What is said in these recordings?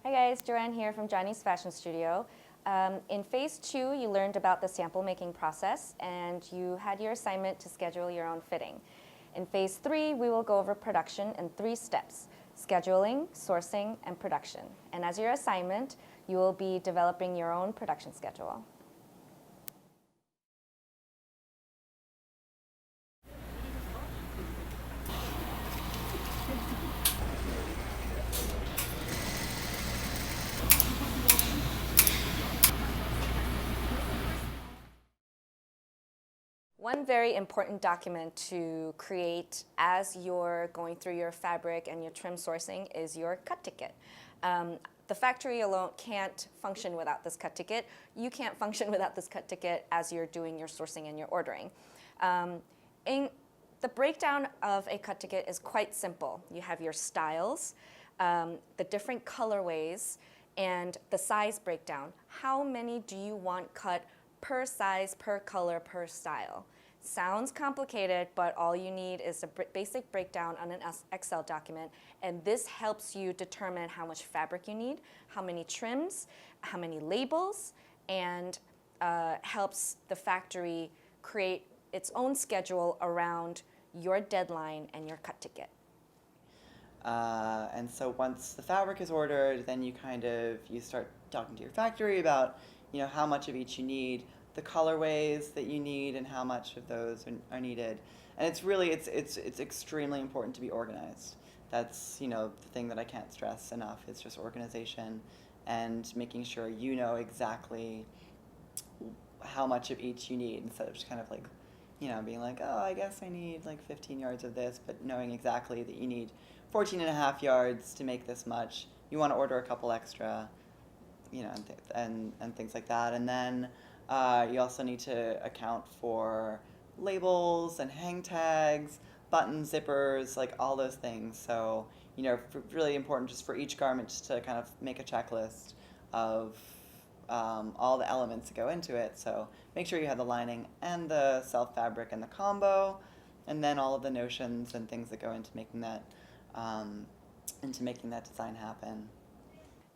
Hi guys, Joanne here from Johnny's Fashion Studio. In phase 2, you learned about the sample making process and you had your assignment to schedule your own fitting. In phase 3, we will go over production in 3 steps: scheduling, sourcing, and production. And as your assignment, you will be developing your own production schedule. One very important document to create as you're going through your fabric and your trim sourcing is your cut ticket. The factory alone can't function without this cut ticket. You can't function without this cut ticket as you're doing your sourcing and your ordering. The breakdown of a cut ticket is quite simple. You have your styles, the different colorways, and the size breakdown. How many do you want cut per size, per color, per style? Sounds complicated, but all you need is a basic breakdown on an Excel document, and this helps you determine how much fabric you need, how many trims, how many labels, and helps the factory create its own schedule around your deadline and your cut ticket. And so once the fabric is ordered, then you start talking to your factory about how much of each you need, the colorways that you need, and how much of those are needed. And it's extremely important to be organized. That's the thing that I can't stress enough. It's just organization and making sure you know exactly how much of each you need, instead of just kind of like being like, oh, I guess I need like 15 yards of this, but knowing exactly that you need 14 and a half yards to make this much. You want to order a couple extra, and things like that. And then you also need to account for labels and hang tags, button zippers, like all those things. So, really important just for each garment just to kind of make a checklist of all the elements that go into it. So make sure you have the lining and the self fabric and the combo, and then all of the notions and things that go into making that design happen.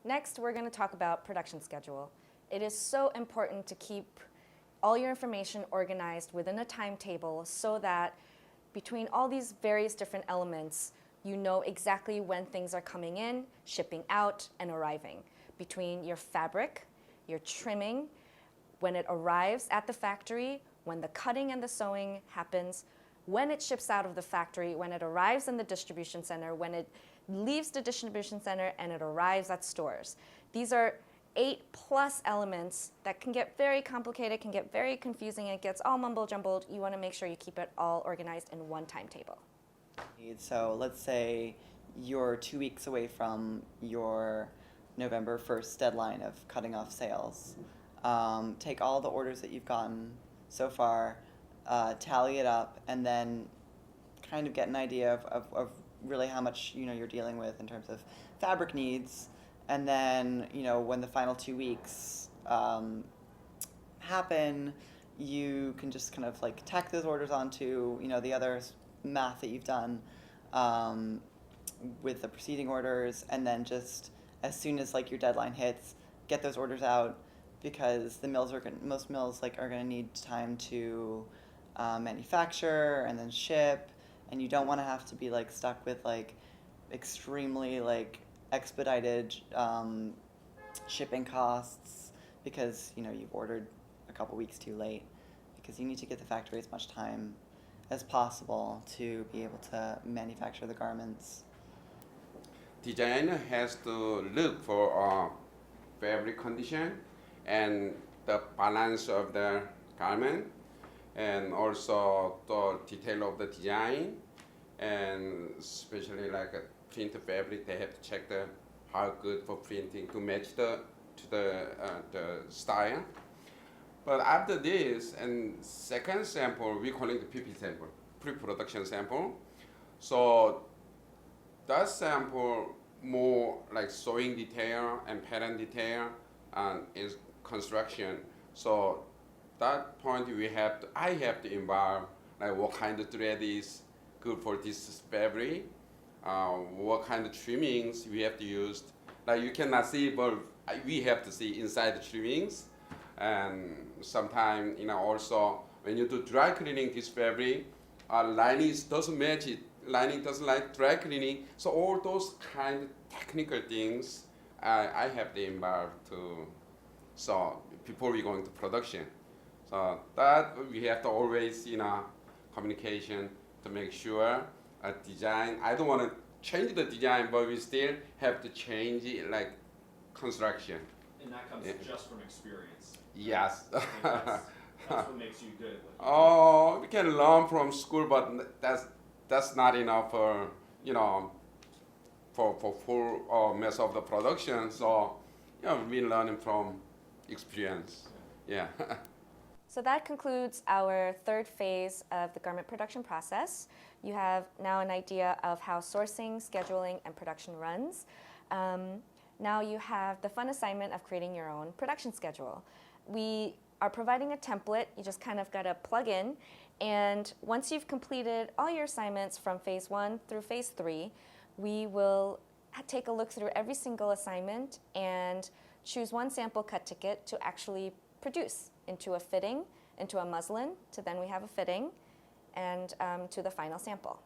Next, we're going to talk about production schedule. It is so important to keep all your information organized within a timetable so that between all these various different elements, you know exactly when things are coming in, shipping out, and arriving. Between your fabric, your trimming, when it arrives at the factory, when the cutting and the sewing happens, when it ships out of the factory, when it arrives in the distribution center, when it leaves the distribution center and it arrives at stores. These are 8+ elements that can get very complicated, can get very confusing, it gets all mumble jumbled. You want to make sure you keep it all organized in one timetable. So let's say you're 2 weeks away from your November 1st deadline of cutting off sales. Take all the orders that you've gotten so far, tally it up, and then kind of get an idea of really how much you're dealing with in terms of fabric needs. And then when the final 2 weeks happen, you can just kind of like tack those orders onto the other math that you've done with the preceding orders, and then just as soon as like your deadline hits, get those orders out, because the most mills are going to need time to manufacture and then ship, and you don't want to have to be like stuck with like extremely like expedited shipping costs because you've ordered a couple weeks too late, because you need to give the factory as much time as possible to be able to manufacture the garments. Designer has to look for fabric condition and the balance of the garment, and also the detail of the design, and especially like a print fabric, they have to check how good for printing to match the style. But after this, and second sample, we call it the PP sample, pre-production sample. So that sample more like sewing detail and pattern detail and is construction. So that point I have to involve like what kind of thread is good for this fabric, what kind of trimmings we have to use, Like you cannot see, but we have to see inside the trimmings. And sometimes, also when you do dry cleaning this fabric, lining doesn't match it. Lining doesn't like dry cleaning. So all those kind of technical things, I have to involve to. So before we go into production, so that we have to always, communication to make sure a design. I don't want to change the design, but we still have to change it like construction. And that comes Yeah. just from experience. Yes. I think that's what makes you good at what you do. Oh, we can learn from school, but that's not enough for for full mess of the production. So we learning from experience. Yeah. So that concludes our third phase of the garment production process. You have now an idea of how sourcing, scheduling, and production runs. Now you have the fun assignment of creating your own production schedule. We are providing a template. You just kind of got to plug in. And once you've completed all your assignments from phase 1 through phase 3, we will take a look through every single assignment and choose one sample cut ticket to actually produce into a fitting, into a muslin, to then we have a fitting, and to the final sample.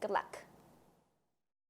Good luck.